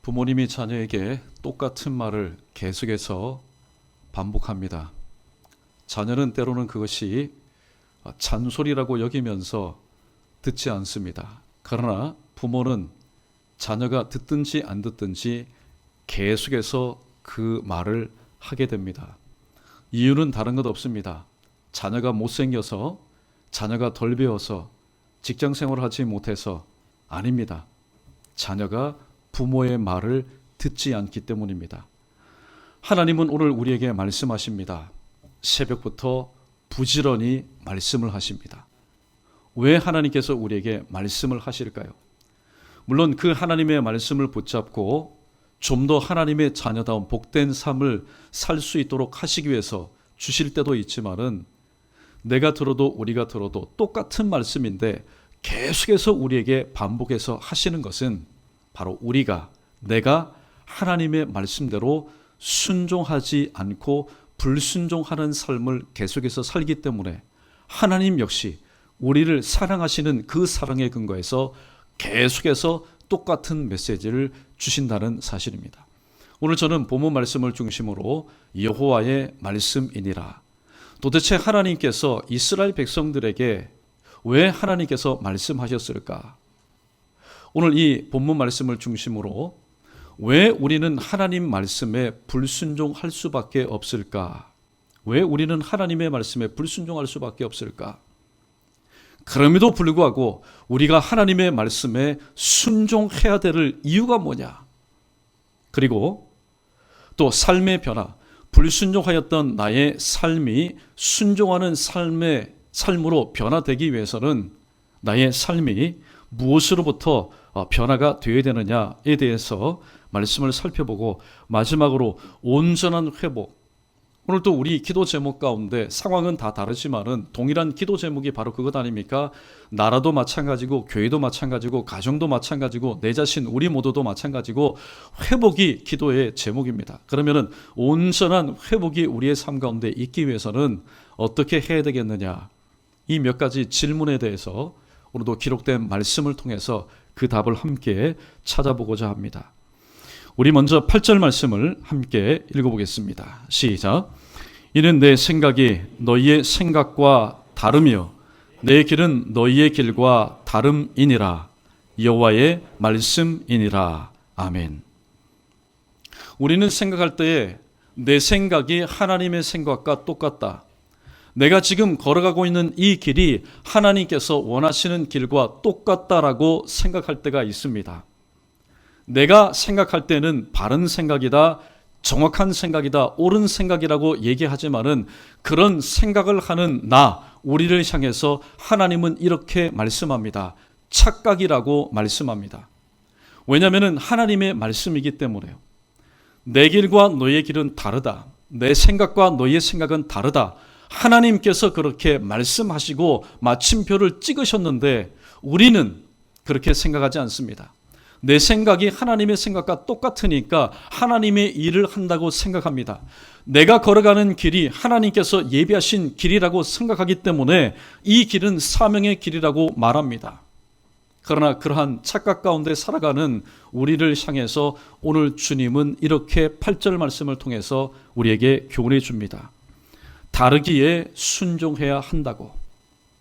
부모님이 자녀에게 똑같은 말을 계속해서 반복합니다. 자녀는 때로는 그것이 잔소리라고 여기면서 듣지 않습니다. 그러나 부모는 자녀가 듣든지 안 듣든지 계속해서 그 말을 하게 됩니다. 이유는 다른 것 없습니다. 자녀가 못생겨서, 자녀가 덜 배워서, 직장 생활을 하지 못해서 아닙니다. 자녀가 부모의 말을 듣지 않기 때문입니다. 하나님은 오늘 우리에게 말씀하십니다. 새벽부터 부지런히 말씀을 하십니다. 왜 하나님께서 우리에게 말씀을 하실까요? 물론 그 하나님의 말씀을 붙잡고 좀 더 하나님의 자녀다운 복된 삶을 살 수 있도록 하시기 위해서 주실 때도 있지만은 내가 들어도 우리가 들어도 똑같은 말씀인데 계속해서 우리에게 반복해서 하시는 것은 바로 내가 하나님의 말씀대로 순종하지 않고 불순종하는 삶을 계속해서 살기 때문에 하나님 역시 우리를 사랑하시는 그 사랑의 근거에서 계속해서 똑같은 메시지를 주신다는 사실입니다. 오늘 저는 본문 말씀을 중심으로 여호와의 말씀이니라. 도대체 하나님께서 이스라엘 백성들에게 왜 하나님께서 말씀하셨을까? 오늘 이 본문 말씀을 중심으로 왜 우리는 하나님 말씀에 불순종할 수밖에 없을까? 왜 우리는 하나님의 말씀에 불순종할 수밖에 없을까? 그럼에도 불구하고 우리가 하나님의 말씀에 순종해야 될 이유가 뭐냐? 그리고 또 삶의 변화, 불순종하였던 나의 삶이 순종하는 삶으로 변화되기 위해서는 나의 삶이 무엇으로부터 변화가 되어야 되느냐에 대해서 말씀을 살펴보고 마지막으로 온전한 회복. 오늘 또 우리 기도 제목 가운데 상황은 다 다르지만은 동일한 기도 제목이 바로 그것 아닙니까? 나라도 마찬가지고 교회도 마찬가지고 가정도 마찬가지고 내 자신 우리 모두도 마찬가지고 회복이 기도의 제목입니다. 그러면은 온전한 회복이 우리의 삶 가운데 있기 위해서는 어떻게 해야 되겠느냐? 이 몇 가지 질문에 대해서 오늘도 기록된 말씀을 통해서 그 답을 함께 찾아보고자 합니다. 우리 먼저 8절 말씀을 함께 읽어보겠습니다. 시작. 이는 내 생각이 너희의 생각과 다르며 내 길은 너희의 길과 다름이니라. 여호와의 말씀이니라. 아멘. 우리는 생각할 때에 내 생각이 하나님의 생각과 똑같다. 내가 지금 걸어가고 있는 이 길이 하나님께서 원하시는 길과 똑같다라고 생각할 때가 있습니다. 내가 생각할 때는 바른 생각이다, 정확한 생각이다, 옳은 생각이라고 얘기하지만은 그런 생각을 하는 우리를 향해서 하나님은 이렇게 말씀합니다. 착각이라고 말씀합니다. 왜냐하면 하나님의 말씀이기 때문에요. 내 길과 너의 길은 다르다. 내 생각과 너의 생각은 다르다. 하나님께서 그렇게 말씀하시고 마침표를 찍으셨는데 우리는 그렇게 생각하지 않습니다. 내 생각이 하나님의 생각과 똑같으니까 하나님의 일을 한다고 생각합니다. 내가 걸어가는 길이 하나님께서 예비하신 길이라고 생각하기 때문에 이 길은 사명의 길이라고 말합니다. 그러나 그러한 착각 가운데 살아가는 우리를 향해서 오늘 주님은 이렇게 8절 말씀을 통해서 우리에게 교훈해 줍니다. 다르기에 순종해야 한다고,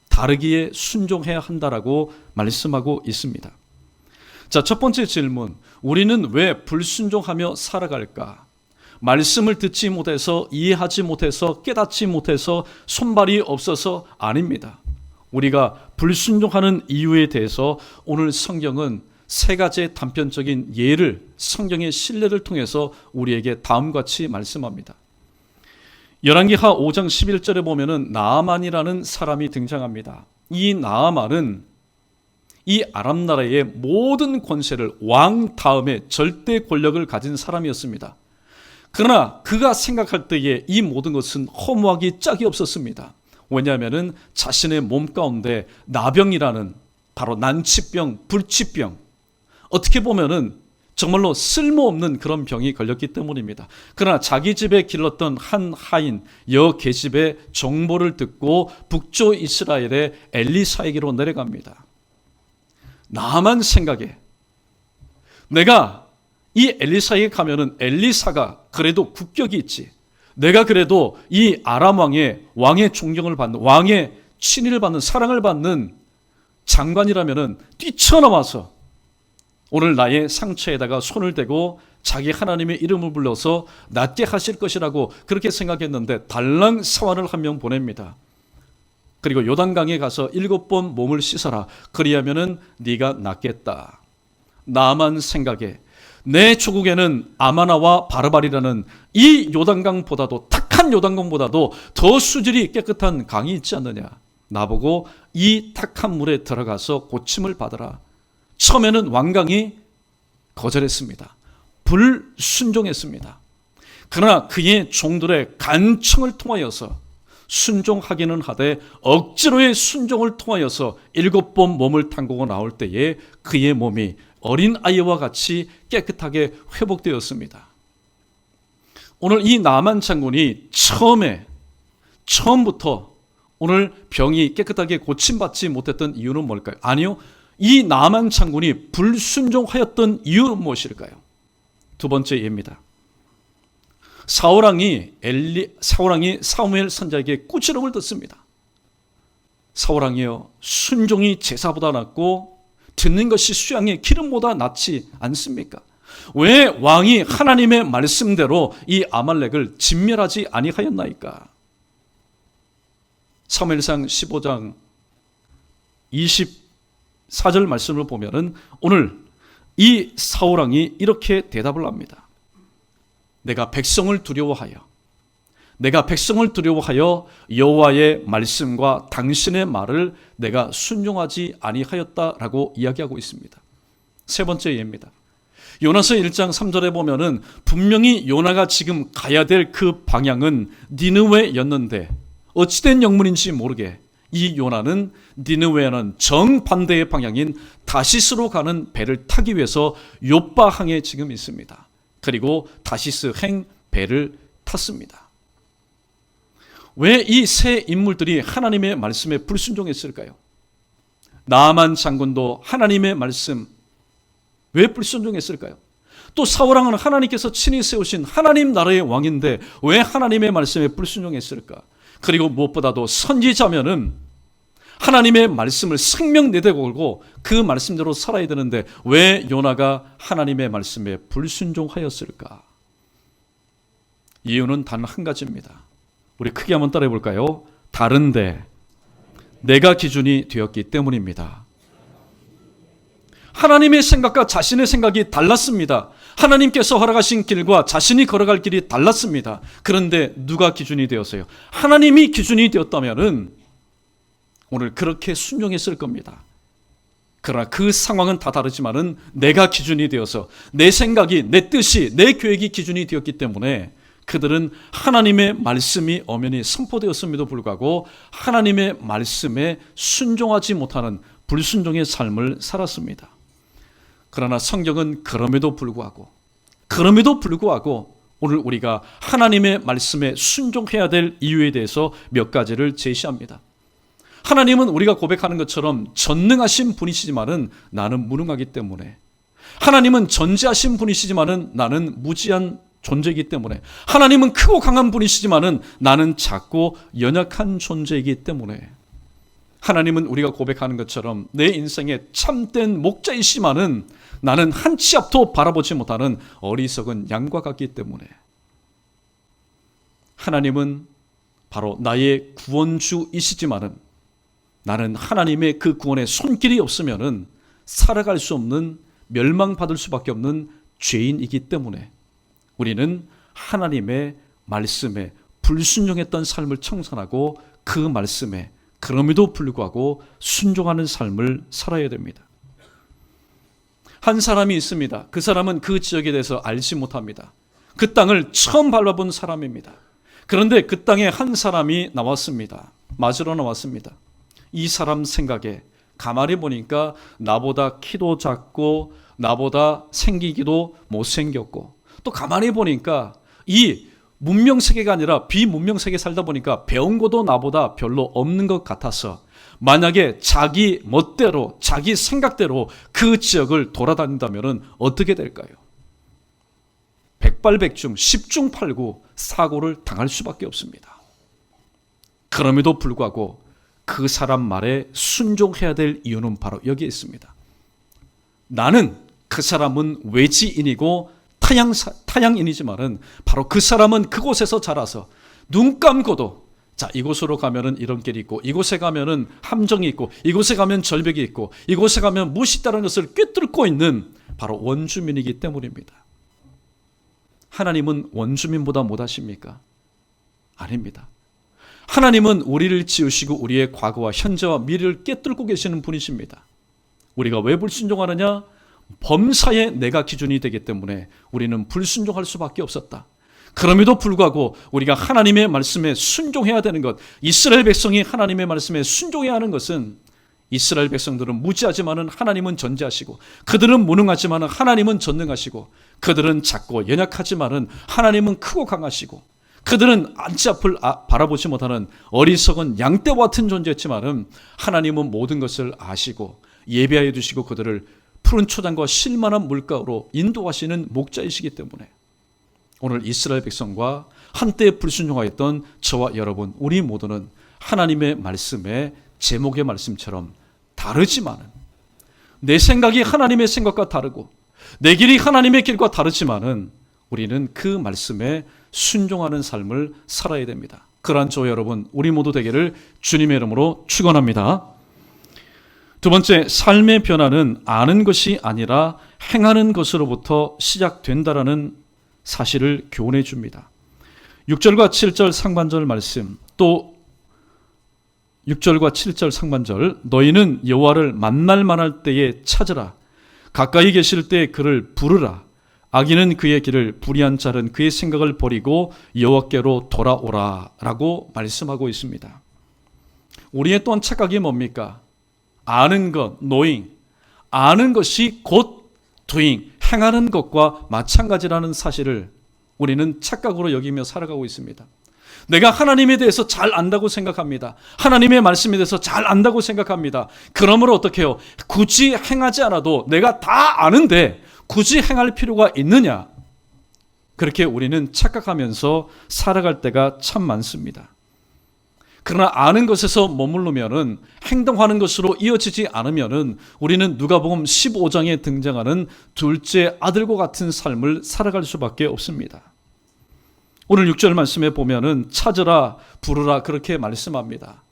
다르기에 순종해야 한다라고 말씀하고 있습니다. 자, 첫 번째 질문. 우리는 왜 불순종하며 살아갈까? 말씀을 듣지 못해서, 이해하지 못해서, 깨닫지 못해서, 손발이 없어서 아닙니다. 우리가 불순종하는 이유에 대해서 오늘 성경은 세 가지의 단편적인 예를 성경의 신뢰를 통해서 우리에게 다음과 같이 말씀합니다. 열왕기하 5장 11절에 보면은 나아만이라는 사람이 등장합니다. 이 나아만은 이 아람 나라의 모든 권세를 왕 다음에 절대 권력을 가진 사람이었습니다. 그러나 그가 생각할 때에 이 모든 것은 허무하기 짝이 없었습니다. 왜냐하면 자신의 몸 가운데 나병이라는 바로 난치병, 불치병, 어떻게 보면은 정말로 쓸모없는 그런 병이 걸렸기 때문입니다. 그러나 자기 집에 길렀던 한 하인 여계집의 정보를 듣고 북쪽 이스라엘의 엘리사에게로 내려갑니다. 나만 생각해. 내가 이 엘리사에게 가면은 엘리사가 그래도 국격이 있지. 내가 그래도 이 아람 왕의 존경을 받는, 왕의 친위를 받는, 사랑을 받는 장관이라면은 뛰쳐나와서 오늘 나의 상처에다가 손을 대고 자기 하나님의 이름을 불러서 낫게 하실 것이라고 그렇게 생각했는데 달랑 사환을 한 명 보냅니다. 그리고 요단강에 가서 7번 몸을 씻어라. 그리하면은 네가 낫겠다. 나만 생각해. 내 조국에는 아마나와 바르바리라는 이 요단강보다도, 탁한 요단강보다도 더 수질이 깨끗한 강이 있지 않느냐. 나보고 이 탁한 물에 들어가서 고침을 받으라. 처음에는 왕강이 거절했습니다. 불순종했습니다. 그러나 그의 종들의 간청을 통하여서 순종하기는 하되 억지로의 순종을 통하여서 7번 몸을 담그고 나올 때에 그의 몸이 어린 아이와 같이 깨끗하게 회복되었습니다. 오늘 이 나만 장군이 처음부터 오늘 병이 깨끗하게 고침받지 못했던 이유는 뭘까요? 아니요. 이 나만 장군이 불순종하였던 이유는 무엇일까요? 두 번째 예입니다. 사울왕이 사무엘 선지자에게 꾸지람을 듣습니다. 사울왕이여, 순종이 제사보다 낫고 듣는 것이 수양의 기름보다 낫지 않습니까? 왜 왕이 하나님의 말씀대로 이 아말렉을 진멸하지 아니하였나이까? 사무엘상 15장 24절 말씀을 보면은 오늘 이 사울왕이 이렇게 대답을 합니다. 내가 백성을 두려워하여 여호와의 말씀과 당신의 말을 내가 순종하지 아니하였다라고 이야기하고 있습니다. 세 번째 예입니다. 요나서 1장 3절에 보면은 분명히 요나가 지금 가야 될 그 방향은 니느웨였는데 어찌된 영문인지 모르게 이 요나는 니느웨와는 정반대의 방향인 다시스로 가는 배를 타기 위해서 욥바항에 지금 있습니다. 그리고 다시스행 배를 탔습니다. 왜 이 세 인물들이 하나님의 말씀에 불순종했을까요? 나아만 장군도 하나님의 말씀 왜 불순종했을까요? 또 사울왕은 하나님께서 친히 세우신 하나님 나라의 왕인데 왜 하나님의 말씀에 불순종했을까? 그리고 무엇보다도 선지자면은 하나님의 말씀을 생명 내대 걸고 그 말씀대로 살아야 되는데 왜 요나가 하나님의 말씀에 불순종하였을까? 이유는 단 한 가지입니다. 우리 크게 한번 따라해 볼까요? 다른데 내가 기준이 되었기 때문입니다. 하나님의 생각과 자신의 생각이 달랐습니다. 하나님께서 허락하신 길과 자신이 걸어갈 길이 달랐습니다. 그런데 누가 기준이 되었어요? 하나님이 기준이 되었다면은 오늘 그렇게 순종했을 겁니다. 그러나 그 상황은 다 다르지만은 내가 기준이 되어서 내 생각이, 내 뜻이, 내 계획이 기준이 되었기 때문에 그들은 하나님의 말씀이 엄연히 선포되었음에도 불구하고 하나님의 말씀에 순종하지 못하는 불순종의 삶을 살았습니다. 그러나 성경은 그럼에도 불구하고 오늘 우리가 하나님의 말씀에 순종해야 될 이유에 대해서 몇 가지를 제시합니다. 하나님은 우리가 고백하는 것처럼 전능하신 분이시지만은 나는 무능하기 때문에, 하나님은 전지하신 분이시지만은 나는 무지한 존재이기 때문에, 하나님은 크고 강한 분이시지만은 나는 작고 연약한 존재이기 때문에, 하나님은 우리가 고백하는 것처럼 내 인생의 참된 목자이시지만은 나는 한 치 앞도 바라보지 못하는 어리석은 양과 같기 때문에, 하나님은 바로 나의 구원주이시지만은 나는 하나님의 그 구원의 손길이 없으면은 살아갈 수 없는, 멸망받을 수밖에 없는 죄인이기 때문에 우리는 하나님의 말씀에 불순종했던 삶을 청산하고 그 말씀에 그럼에도 불구하고 순종하는 삶을 살아야 됩니다. 한 사람이 있습니다. 그 사람은 그 지역에 대해서 알지 못합니다. 그 땅을 처음 밟아본 사람입니다. 그런데 그 땅에 한 사람이 나왔습니다. 맞으러 나왔습니다. 이 사람 생각에 가만히 보니까 나보다 키도 작고 나보다 생기기도 못생겼고, 또 가만히 보니까 이 문명세계가 아니라 비문명세계에 살다 보니까 배운 것도 나보다 별로 없는 것 같아서 만약에 자기 멋대로, 자기 생각대로 그 지역을 돌아다닌다면 어떻게 될까요? 백발백중, 십중팔구 사고를 당할 수밖에 없습니다. 그럼에도 불구하고 그 사람 말에 순종해야 될 이유는 바로 여기에 있습니다. 나는 그 사람은 외지인이고 타양인이지만은 바로 그 사람은 그곳에서 자라서 눈 감고도 자, 이곳으로 가면은 이런 길이 있고, 이곳에 가면은 함정이 있고, 이곳에 가면 절벽이 있고, 이곳에 가면 무엇이 있다는 것을 꿰뚫고 있는 바로 원주민이기 때문입니다. 하나님은 원주민보다 못하십니까? 아닙니다. 하나님은 우리를 지으시고 우리의 과거와 현재와 미래를 꿰뚫고 계시는 분이십니다. 우리가 왜 불순종하느냐? 범사에 내가 기준이 되기 때문에 우리는 불순종할 수밖에 없었다. 그럼에도 불구하고 우리가 하나님의 말씀에 순종해야 되는 것, 이스라엘 백성이 하나님의 말씀에 순종해야 하는 것은 이스라엘 백성들은 무지하지만은 하나님은 전지하시고, 그들은 무능하지만은 하나님은 전능하시고, 그들은 작고 연약하지만은 하나님은 크고 강하시고, 그들은 안치 앞을 바라보지 못하는 어리석은 양떼와 같은 존재였지만은 하나님은 모든 것을 아시고 예비하여 두시고 그들을 푸른 초장과 쉴만한 물가로 인도하시는 목자이시기 때문에 오늘 이스라엘 백성과 한때 불순종하였던 저와 여러분, 우리 모두는 하나님의 말씀에 제목의 말씀처럼 다르지만은, 내 생각이 하나님의 생각과 다르고 내 길이 하나님의 길과 다르지만은 우리는 그 말씀에 순종하는 삶을 살아야 됩니다. 그러한 저와 여러분, 우리 모두 되기를 주님의 이름으로 축원합니다. 두 번째, 삶의 변화는 아는 것이 아니라 행하는 것으로부터 시작된다라는 사실을 교훈해 줍니다. 6절과 7절 상반절 말씀, 또 6절과 7절 상반절, 너희는 여호와를 만날 만할 때에 찾으라. 가까이 계실 때 그를 부르라. 악인은 그의 길을, 불의한 자는 그의 생각을 버리고 여호와께로 돌아오라 라고 말씀하고 있습니다. 우리의 또한 착각이 뭡니까? 아는 것, knowing, 아는 것이 곧 doing, 행하는 것과 마찬가지라는 사실을 우리는 착각으로 여기며 살아가고 있습니다. 내가 하나님에 대해서 잘 안다고 생각합니다. 하나님의 말씀에 대해서 잘 안다고 생각합니다. 그러므로 어떻게 해요? 굳이 행하지 않아도 내가 다 아는데 굳이 행할 필요가 있느냐? 그렇게 우리는 착각하면서 살아갈 때가 참 많습니다. 그러나 아는 것에서 머무르면은, 행동하는 것으로 이어지지 않으면은 우리는 누가복음 15장에 등장하는 둘째 아들과 같은 삶을 살아갈 수밖에 없습니다. 오늘 6절 말씀에 보면은 찾으라, 부르라 그렇게 말씀합니다.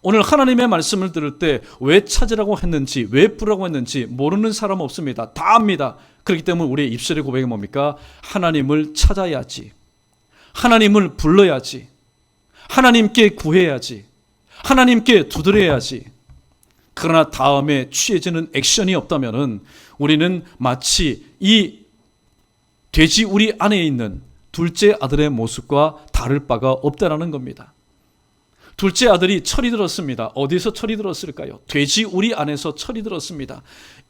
오늘 하나님의 말씀을 들을 때 왜 찾으라고 했는지, 왜 부르라고 했는지 모르는 사람 없습니다. 다 압니다. 그렇기 때문에 우리의 입술의 고백이 뭡니까? 하나님을 찾아야지, 하나님을 불러야지, 하나님께 구해야지, 하나님께 두드려야지. 그러나 다음에 취해지는 액션이 없다면은 우리는 마치 이 돼지 우리 안에 있는 둘째 아들의 모습과 다를 바가 없다라는 겁니다. 둘째 아들이 철이 들었습니다. 어디서 철이 들었을까요? 돼지 우리 안에서 철이 들었습니다.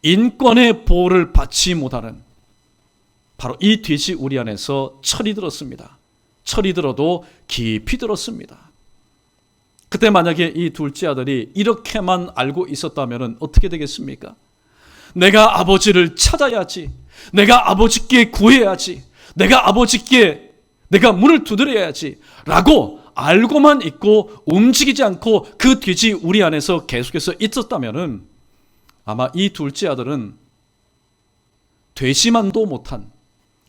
인권의 보호를 받지 못하는 바로 이 돼지 우리 안에서 철이 들었습니다. 철이 들어도 깊이 들었습니다. 그때 만약에 이 둘째 아들이 이렇게만 알고 있었다면 어떻게 되겠습니까? 내가 아버지를 찾아야지, 내가 아버지께 구해야지, 내가 문을 두드려야지 라고 알고만 있고 움직이지 않고 그 돼지 우리 안에서 계속해서 있었다면 아마 이 둘째 아들은 되지만도 못한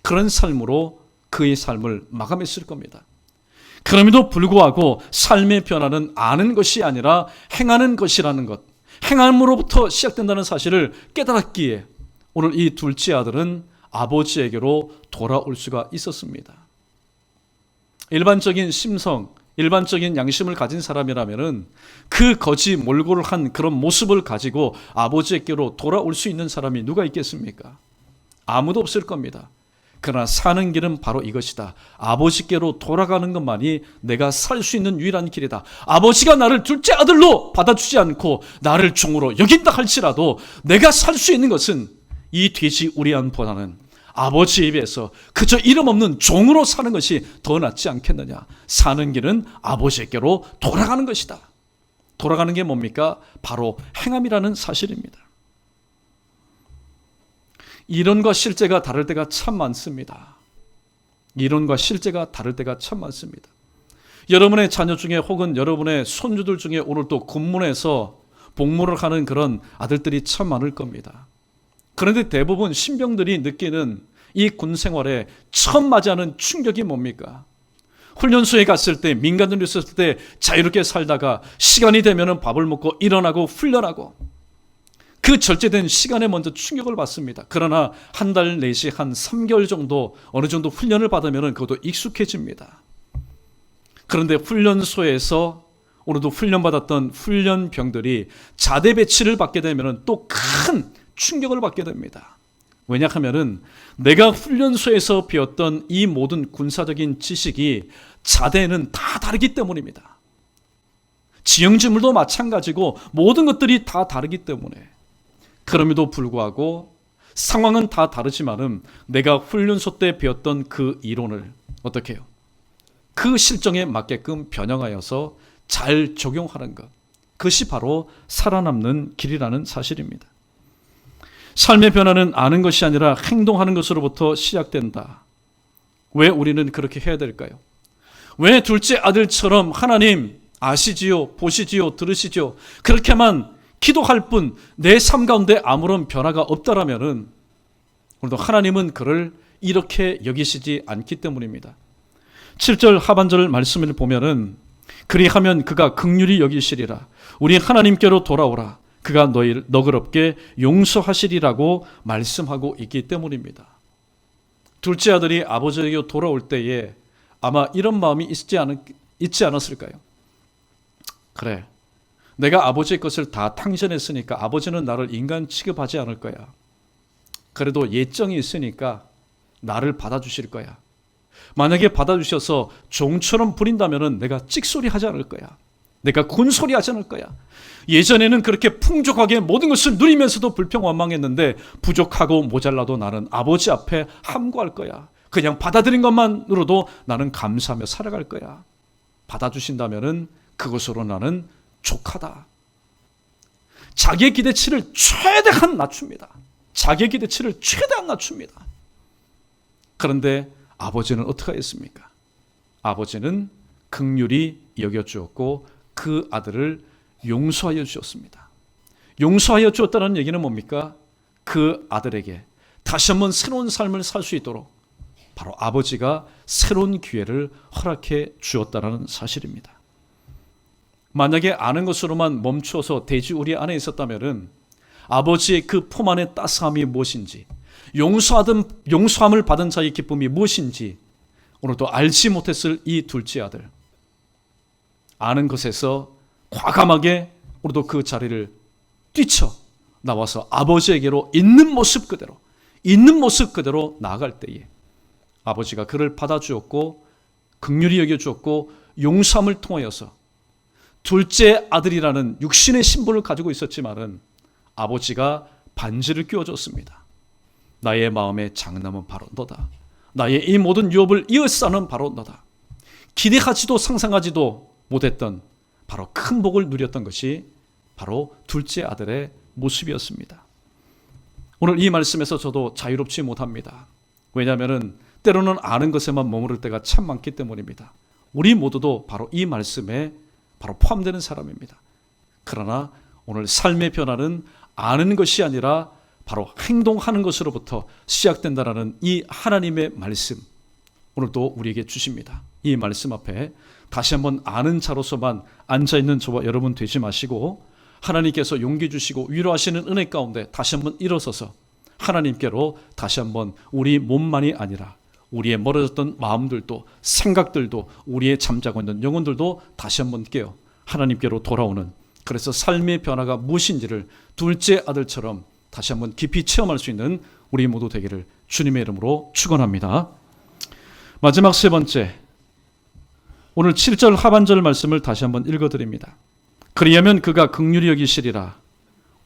그런 삶으로 그의 삶을 마감했을 겁니다. 그럼에도 불구하고 삶의 변화는 아는 것이 아니라 행하는 것이라는 것, 행함으로부터 시작된다는 사실을 깨달았기에 오늘 이 둘째 아들은 아버지에게로 돌아올 수가 있었습니다. 일반적인 심성, 일반적인 양심을 가진 사람이라면 그 거지 몰골을 한 그런 모습을 가지고 아버지에게로 돌아올 수 있는 사람이 누가 있겠습니까? 아무도 없을 겁니다. 그러나 사는 길은 바로 이것이다. 아버지께로 돌아가는 것만이 내가 살 수 있는 유일한 길이다. 아버지가 나를 둘째 아들로 받아주지 않고 나를 종으로 여긴다 할지라도 내가 살 수 있는 것은 이 돼지 우리 안보다는 아버지에 비해서 그저 이름 없는 종으로 사는 것이 더 낫지 않겠느냐. 사는 길은 아버지께로 돌아가는 것이다. 돌아가는 게 뭡니까? 바로 행함이라는 사실입니다. 이론과 실제가 다를 때가 참 많습니다. 이론과 실제가 다를 때가 참 많습니다. 여러분의 자녀 중에 혹은 여러분의 손주들 중에 오늘 또 군문에서 복무를 하는 그런 아들들이 참 많을 겁니다. 그런데 대부분 신병들이 느끼는 이 군 생활에 처음 맞이하는 충격이 뭡니까? 훈련소에 갔을 때, 민간으로 있었을 때 자유롭게 살다가 시간이 되면 밥을 먹고 일어나고 훈련하고 그 절제된 시간에 먼저 충격을 받습니다. 그러나 한 달 내지 한 3개월 정도 어느 정도 훈련을 받으면 그것도 익숙해집니다. 그런데 훈련소에서 오늘도 훈련받았던 훈련병들이 자대 배치를 받게 되면 또 큰 충격을 받게 됩니다. 왜냐하면 내가 훈련소에서 배웠던 이 모든 군사적인 지식이 자대는 다 다르기 때문입니다. 지형지물도 마찬가지고 모든 것들이 다 다르기 때문에 그럼에도 불구하고 상황은 다 다르지만은 내가 훈련소 때 배웠던 그 이론을 어떻게 해요? 그 실정에 맞게끔 변형하여서 잘 적용하는 것. 그것이 바로 살아남는 길이라는 사실입니다. 삶의 변화는 아는 것이 아니라 행동하는 것으로부터 시작된다. 왜 우리는 그렇게 해야 될까요? 왜 둘째 아들처럼 하나님 아시지요, 보시지요, 들으시지요 그렇게만 기도할 뿐 내 삶 가운데 아무런 변화가 없다라면은 오늘도 하나님은 그를 이렇게 여기시지 않기 때문입니다. 7절 하반절 말씀을 보면은 그리하면 그가 긍휼히 여기시리라. 우리 하나님께로 돌아오라. 그가 너희를 너그럽게 용서하시리라고 말씀하고 있기 때문입니다. 둘째 아들이 아버지에게 돌아올 때에 아마 이런 마음이 있지 않았을까요? 그래, 내가 아버지의 것을 다 탕전했으니까 아버지는 나를 인간 취급하지 않을 거야. 그래도 예정이 있으니까 나를 받아주실 거야. 만약에 받아주셔서 종처럼 부린다면 내가 찍소리 하지 않을 거야. 내가 군소리 하지 않을 거야. 예전에는 그렇게 풍족하게 모든 것을 누리면서도 불평원망했는데 부족하고 모자라도 나는 아버지 앞에 함구할 거야. 그냥 받아들인 것만으로도 나는 감사하며 살아갈 거야. 받아주신다면 그것으로 나는 족하다. 자기의 기대치를 최대한 낮춥니다. 자기의 기대치를 최대한 낮춥니다. 그런데 아버지는 어떻게 했습니까? 아버지는 긍휼히 여겨주었고 그 아들을 용서하여 주셨습니다. 용서하여 주었다는 얘기는 뭡니까? 그 아들에게 다시 한번 새로운 삶을 살 수 있도록 바로 아버지가 새로운 기회를 허락해 주었다는 사실입니다. 만약에 아는 것으로만 멈춰서 돼지우리 안에 있었다면 아버지의 그 품 안의 따스함이 무엇인지, 용서함을 받은 자의 기쁨이 무엇인지 오늘도 알지 못했을 이 둘째 아들, 아는 것에서 과감하게 오늘도 그 자리를 뛰쳐 나와서 아버지에게로 있는 모습 그대로 나아갈 때에 아버지가 그를 받아주었고 긍휼히 여겨주었고 용서함을 통하여서 둘째 아들이라는 육신의 신분을 가지고 있었지만은 아버지가 반지를 끼워줬습니다. 나의 마음의 장남은 바로 너다. 나의 이 모든 유업을 이어싸는 바로 너다. 기대하지도 상상하지도 못했던 바로 큰 복을 누렸던 것이 바로 둘째 아들의 모습이었습니다. 오늘 이 말씀에서 저도 자유롭지 못합니다. 왜냐하면 때로는 아는 것에만 머무를 때가 참 많기 때문입니다. 우리 모두도 바로 이 말씀에 바로 포함되는 사람입니다. 그러나 오늘 삶의 변화는 아는 것이 아니라 바로 행동하는 것으로부터 시작된다라는 이 하나님의 말씀, 오늘도 우리에게 주십니다. 이 말씀 앞에 다시 한번 아는 자로서만 앉아있는 저와 여러분 되지 마시고 하나님께서 용기 주시고 위로하시는 은혜 가운데 다시 한번 일어서서 하나님께로 다시 한번 우리 몸만이 아니라 우리의 멀어졌던 마음들도 생각들도 우리의 잠자고 있는 영혼들도 다시 한번 깨어 하나님께로 돌아오는, 그래서 삶의 변화가 무엇인지를 둘째 아들처럼 다시 한번 깊이 체험할 수 있는 우리 모두 되기를 주님의 이름으로 축원합니다. 마지막 세 번째, 오늘 7절 하반절 말씀을 다시 한번 읽어드립니다. 그리하면 그가 긍휼히 여기시리라.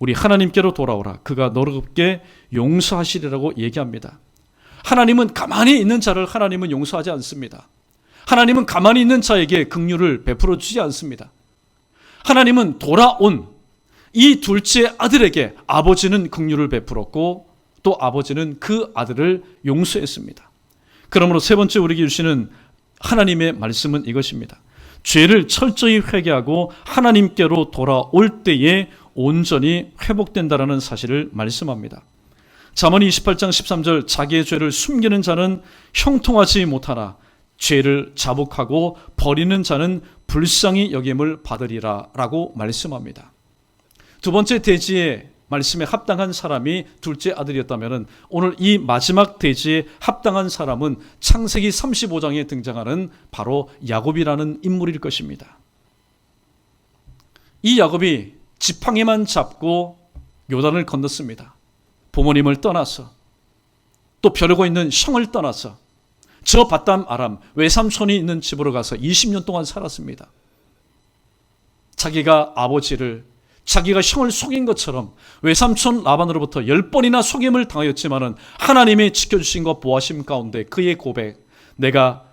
우리 하나님께로 돌아오라. 그가 너롭게 용서하시리라고 얘기합니다. 하나님은 가만히 있는 자를 하나님은 용서하지 않습니다. 하나님은 가만히 있는 자에게 긍휼을 베풀어 주지 않습니다. 하나님은 돌아온 이 둘째 아들에게 아버지는 긍휼을 베풀었고 또 아버지는 그 아들을 용서했습니다. 그러므로 세 번째 우리에게 주시는 하나님의 말씀은 이것입니다. 죄를 철저히 회개하고 하나님께로 돌아올 때에 온전히 회복된다라는 사실을 말씀합니다. 잠언 28장 13절, 자기의 죄를 숨기는 자는 형통하지 못하나 죄를 자복하고 버리는 자는 불쌍히 여김을 받으리라 라고 말씀합니다. 두 번째 대지의 말씀에 합당한 사람이 둘째 아들이었다면 오늘 이 마지막 대지에 합당한 사람은 창세기 35장에 등장하는 바로 야곱이라는 인물일 것입니다. 이 야곱이 지팡이만 잡고 요단을 건넜습니다. 부모님을 떠나서 또 벼르고 있는 형을 떠나서 저 밧담 아람 외삼촌이 있는 집으로 가서 20년 동안 살았습니다. 자기가 아버지를 자기가 형을 속인 것처럼 외삼촌 라반으로부터 10번이나 속임을 당하였지만은 하나님의 지켜주신 것 보하심 가운데 그의 고백, 내가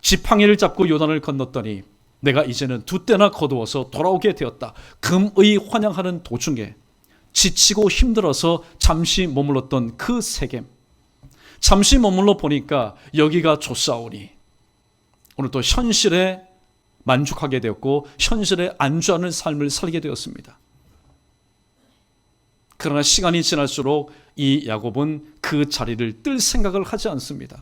지팡이를 잡고 요단을 건넜더니 내가 이제는 두 때나 거두어서 돌아오게 되었다. 금의 환영하는 도중에 지치고 힘들어서 잠시 머물렀던 그 세겜, 잠시 머물러 보니까 여기가 좋사오니 오늘 또 현실에 만족하게 되었고 현실에 안주하는 삶을 살게 되었습니다. 그러나 시간이 지날수록 이 야곱은 그 자리를 뜰 생각을 하지 않습니다.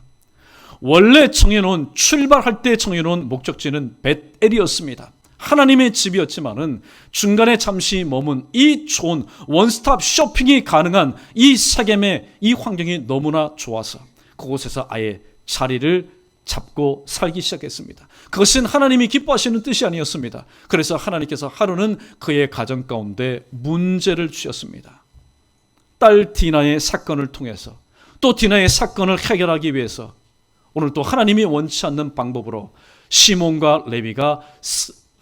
원래 정해놓은, 출발할 때 정해놓은 목적지는 벳엘이었습니다. 하나님의 집이었지만은 중간에 잠시 머문 이 좋은 원스톱 쇼핑이 가능한 이 세겜의 이 환경이 너무나 좋아서 그곳에서 아예 자리를 잡고 살기 시작했습니다. 그것은 하나님이 기뻐하시는 뜻이 아니었습니다. 그래서 하나님께서 하루는 그의 가정 가운데 문제를 주셨습니다. 딸 디나의 사건을 통해서 또 디나의 사건을 해결하기 위해서 오늘 또 하나님이 원치 않는 방법으로 시몬과 레위가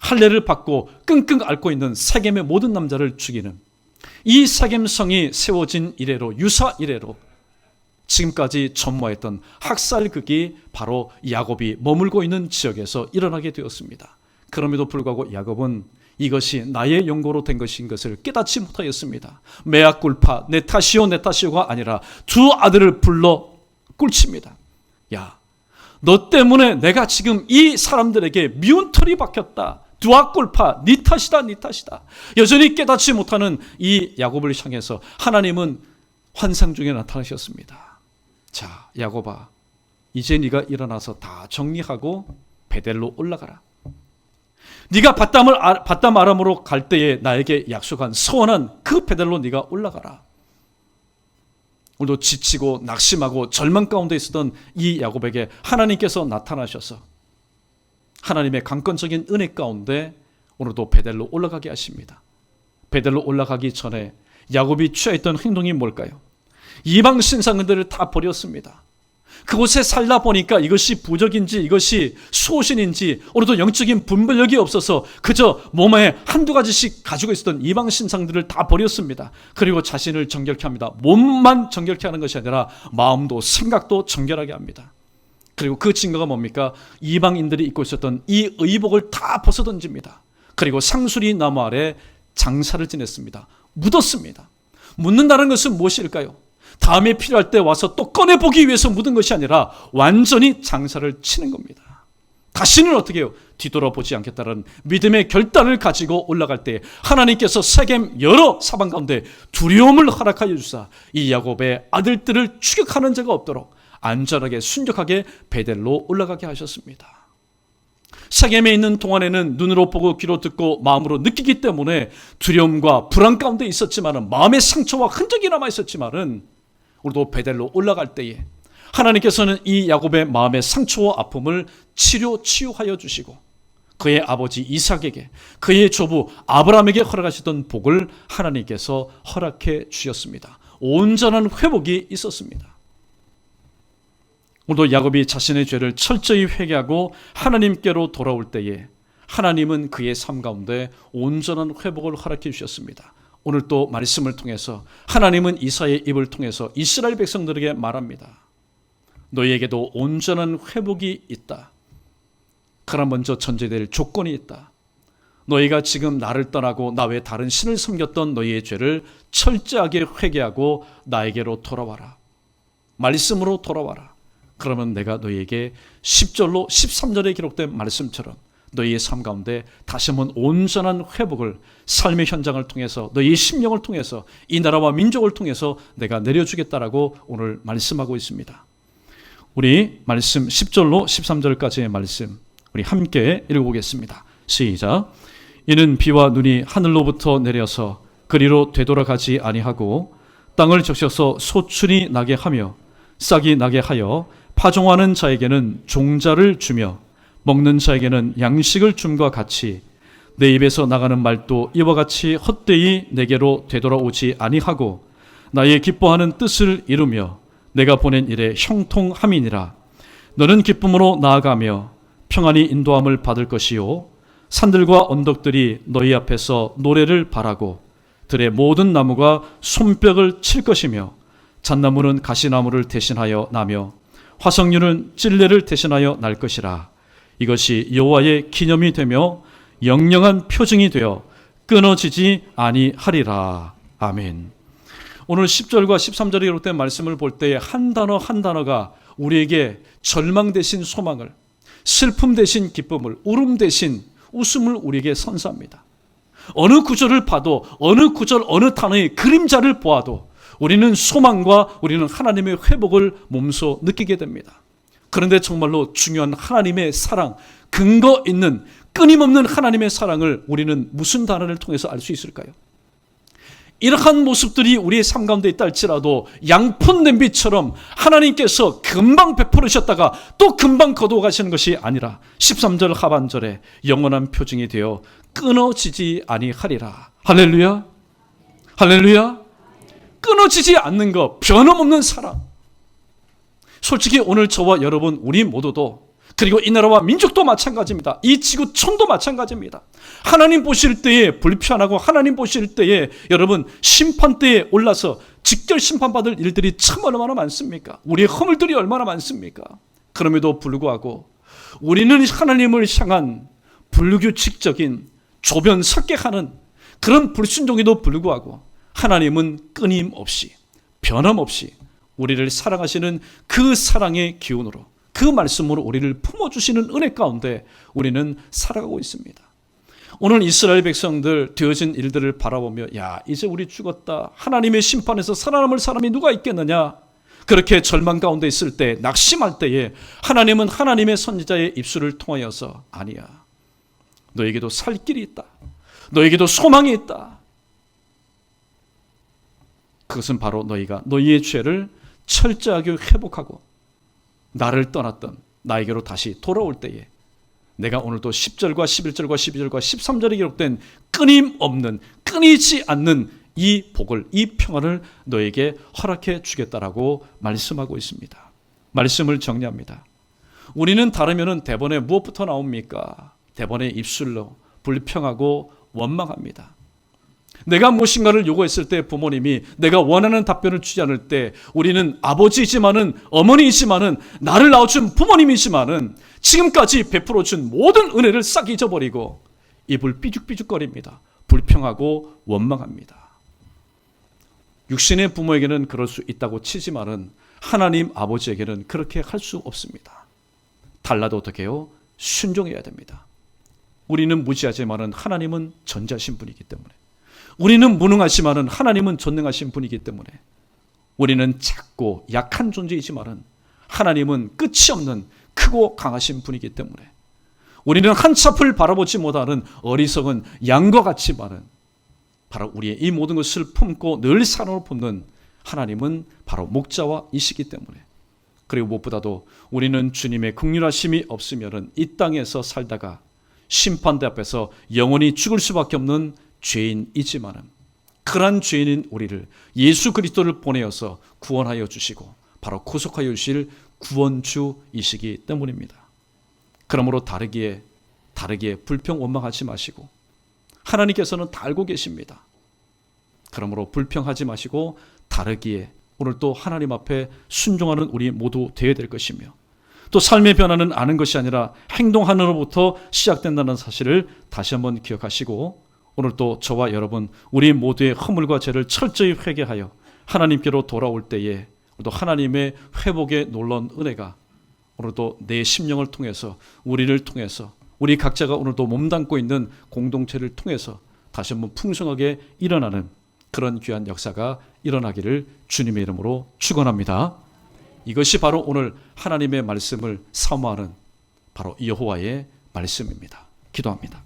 할례를 받고 끙끙 앓고 있는 세겜의 모든 남자를 죽이는 이 세겜성이 세워진 이래로, 유사 이래로 지금까지 전무했던 학살극이 바로 야곱이 머물고 있는 지역에서 일어나게 되었습니다. 그럼에도 불구하고 야곱은 이것이 나의 용고로 된 것인 것을 깨닫지 못하였습니다. 메아꿀파, 내 탓이요가 아니라 두 아들을 불러 꿀칩니다. 야, 너 때문에 내가 지금 이 사람들에게 미운 털이 박혔다. 두아꿀파, 네 탓이다, 네 탓이다. 여전히 깨닫지 못하는 이 야곱을 향해서 하나님은 환상 중에 나타나셨습니다. 자, 야곱아, 이제 네가 일어나서 다 정리하고 베델로 올라가라. 네가 밧담 아람으로 갈 때에 나에게 약속한 서원한 그 베델로 네가 올라가라. 오늘도 지치고 낙심하고 절망 가운데 있었던 이 야곱에게 하나님께서 나타나셔서 하나님의 강권적인 은혜 가운데 오늘도 베델로 올라가게 하십니다. 베델로 올라가기 전에 야곱이 취했던 행동이 뭘까요? 이방 신상들을 다 버렸습니다. 그곳에 살다 보니까 이것이 부적인지 이것이 수호신인지 오늘도 영적인 분별력이 없어서 그저 몸에 한두 가지씩 가지고 있었던 이방 신상들을 다 버렸습니다. 그리고 자신을 정결케 합니다. 몸만 정결케 하는 것이 아니라 마음도 생각도 정결하게 합니다. 그리고 그 증거가 뭡니까? 이방인들이 입고 있었던 이 의복을 다 벗어던집니다. 그리고 상수리 나무 아래 장사를 지냈습니다. 묻었습니다. 묻는다는 것은 무엇일까요? 다음에 필요할 때 와서 또 꺼내보기 위해서 묻은 것이 아니라 완전히 장사를 치는 겁니다. 다시는 어떻게 해요? 뒤돌아보지 않겠다는 믿음의 결단을 가지고 올라갈 때 하나님께서 세겜 여러 사방 가운데 두려움을 허락하여 주사 이 야곱의 아들들을 추격하는 자가 없도록 안전하게 순적하게 베델로 올라가게 하셨습니다. 세겜에 있는 동안에는 눈으로 보고 귀로 듣고 마음으로 느끼기 때문에 두려움과 불안 가운데 있었지만은 마음의 상처와 흔적이 남아 있었지만은 우리도 베델로 올라갈 때에 하나님께서는 이 야곱의 마음의 상처와 아픔을 치유하여 주시고 그의 아버지 이삭에게 그의 조부 아브라함에게 허락하셨던 복을 하나님께서 허락해 주셨습니다. 온전한 회복이 있었습니다. 오늘도 야곱이 자신의 죄를 철저히 회개하고 하나님께로 돌아올 때에 하나님은 그의 삶 가운데 온전한 회복을 허락해 주셨습니다. 오늘 또 말씀을 통해서 하나님은 이사야의 입을 통해서 이스라엘 백성들에게 말합니다. 너희에게도 온전한 회복이 있다. 그러나 먼저 전제될 조건이 있다. 너희가 지금 나를 떠나고 나 외 다른 신을 섬겼던 너희의 죄를 철저하게 회개하고 나에게로 돌아와라. 말씀으로 돌아와라. 그러면 내가 너희에게 10절로 13절에 기록된 말씀처럼 너희의 삶 가운데 다시 한번 온전한 회복을 삶의 현장을 통해서 너희의 심령을 통해서 이 나라와 민족을 통해서 내가 내려주겠다라고 오늘 말씀하고 있습니다. 우리 말씀 10절로 13절까지의 말씀 우리 함께 읽어보겠습니다. 시작. 이는 비와 눈이 하늘로부터 내려서 그리로 되돌아가지 아니하고 땅을 적셔서 소출이 나게 하며 싹이 나게 하여 파종하는 자에게는 종자를 주며 먹는 자에게는 양식을 줌과 같이 내 입에서 나가는 말도 이와 같이 헛되이 내게로 되돌아오지 아니하고 나의 기뻐하는 뜻을 이루며 내가 보낸 일에 형통함이니라. 너는 기쁨으로 나아가며 평안히 인도함을 받을 것이요 산들과 언덕들이 너희 앞에서 노래를 바라고 들의 모든 나무가 손뼉을 칠 것이며 잣나무는 가시나무를 대신하여 나며 화석류는 찔레를 대신하여 날 것이라. 이것이 여호와의 기념이 되며 영영한 표징이 되어 끊어지지 아니하리라. 아멘. 오늘 10절과 13절에 기록된 말씀을 볼 때 한 단어 한 단어가 우리에게 절망 대신 소망을, 슬픔 대신 기쁨을, 울음 대신 웃음을 우리에게 선사합니다. 어느 구절을 봐도 어느 구절 어느 단어의 그림자를 보아도 우리는 소망과 우리는 하나님의 회복을 몸소 느끼게 됩니다. 그런데 정말로 중요한 하나님의 사랑, 근거 있는 끊임없는 하나님의 사랑을 우리는 무슨 단어를 통해서 알 수 있을까요? 이러한 모습들이 우리의 삶 가운데 있다 할지라도 양푼 냄비처럼 하나님께서 금방 베풀으셨다가 또 금방 거두어 가시는 것이 아니라 13절 하반절에 영원한 표징이 되어 끊어지지 아니하리라. 할렐루야, 할렐루야. 끊어지지 않는 것, 변함없는 사랑. 솔직히 오늘 저와 여러분 우리 모두도, 그리고 이 나라와 민족도 마찬가지입니다. 이 지구촌도 마찬가지입니다. 하나님 보실 때에 불편하고 하나님 보실 때에 여러분 심판대에 올라서 직결 심판받을 일들이 참 얼마나 많습니까? 우리의 허물들이 얼마나 많습니까? 그럼에도 불구하고 우리는 하나님을 향한 불규칙적인 조변 삭객하는 그런 불순종에도 불구하고 하나님은 끊임없이 변함없이 우리를 사랑하시는 그 사랑의 기운으로, 그 말씀으로 우리를 품어주시는 은혜 가운데 우리는 살아가고 있습니다. 오늘 이스라엘 백성들 되어진 일들을 바라보며 야, 이제 우리 죽었다, 하나님의 심판에서 살아남을 사람이 누가 있겠느냐, 그렇게 절망 가운데 있을 때, 낙심할 때에 하나님은 하나님의 선지자의 입술을 통하여서 아니야, 너에게도 살 길이 있다, 너에게도 소망이 있다. 그것은 바로 너희가 너희의 죄를 철저하게 회복하고 나를 떠났던 나에게로 다시 돌아올 때에 내가 오늘도 10절과 11절과 12절과 13절에 기록된 끊임없는, 끊이지 않는 이 복을, 이 평안을 너에게 허락해 주겠다라고 말씀하고 있습니다. 말씀을 정리합니다. 우리는 다르면은 대번에 무엇부터 나옵니까? 대번에 입술로 불평하고 원망합니다. 내가 무엇인가를 요구했을 때 부모님이 내가 원하는 답변을 주지 않을 때 우리는 아버지이지만은 어머니이지만은 나를 낳아준 부모님이지만은 지금까지 베풀어준 모든 은혜를 싹 잊어버리고 입을 삐죽삐죽거립니다. 불평하고 원망합니다. 육신의 부모에게는 그럴 수 있다고 치지만은 하나님 아버지에게는 그렇게 할 수 없습니다. 달라도 어떻게 해요? 순종해야 됩니다. 우리는 무지하지만은 하나님은 전지하신 분이기 때문에, 우리는 무능하지만은 하나님은 전능하신 분이기 때문에, 우리는 작고 약한 존재이지만은 하나님은 끝이 없는 크고 강하신 분이기 때문에, 우리는 한 sap을 바라보지 못하는 어리석은 양과 같지만은 바로 우리의 이 모든 것을 품고 늘 사랑을 품는 하나님은 바로 목자와 이시기 때문에, 그리고 무엇보다도 우리는 주님의 긍휼하심이 없으면은 이 땅에서 살다가 심판대 앞에서 영원히 죽을 수밖에 없는 죄인이지만은 그러한 죄인인 우리를 예수 그리스도를 보내어서 구원하여 주시고 바로 구속하여 주실 구원주이시기 때문입니다. 그러므로 다르기에 불평 원망하지 마시고, 하나님께서는 다 알고 계십니다. 그러므로 불평하지 마시고 다르기에 오늘 또 하나님 앞에 순종하는 우리 모두 되어야 될 것이며, 또 삶의 변화는 아는 것이 아니라 행동하는로부터 시작된다는 사실을 다시 한번 기억하시고, 오늘 또 저와 여러분 우리 모두의 허물과 죄를 철저히 회개하여 하나님께로 돌아올 때에 또 하나님의 회복의 놀라운 은혜가 오늘도 내 심령을 통해서, 우리를 통해서, 우리 각자가 오늘도 몸담고 있는 공동체를 통해서 다시 한번 풍성하게 일어나는 그런 귀한 역사가 일어나기를 주님의 이름으로 축원합니다. 이것이 바로 오늘 하나님의 말씀을 사모하는 바로 여호와의 말씀입니다. 기도합니다.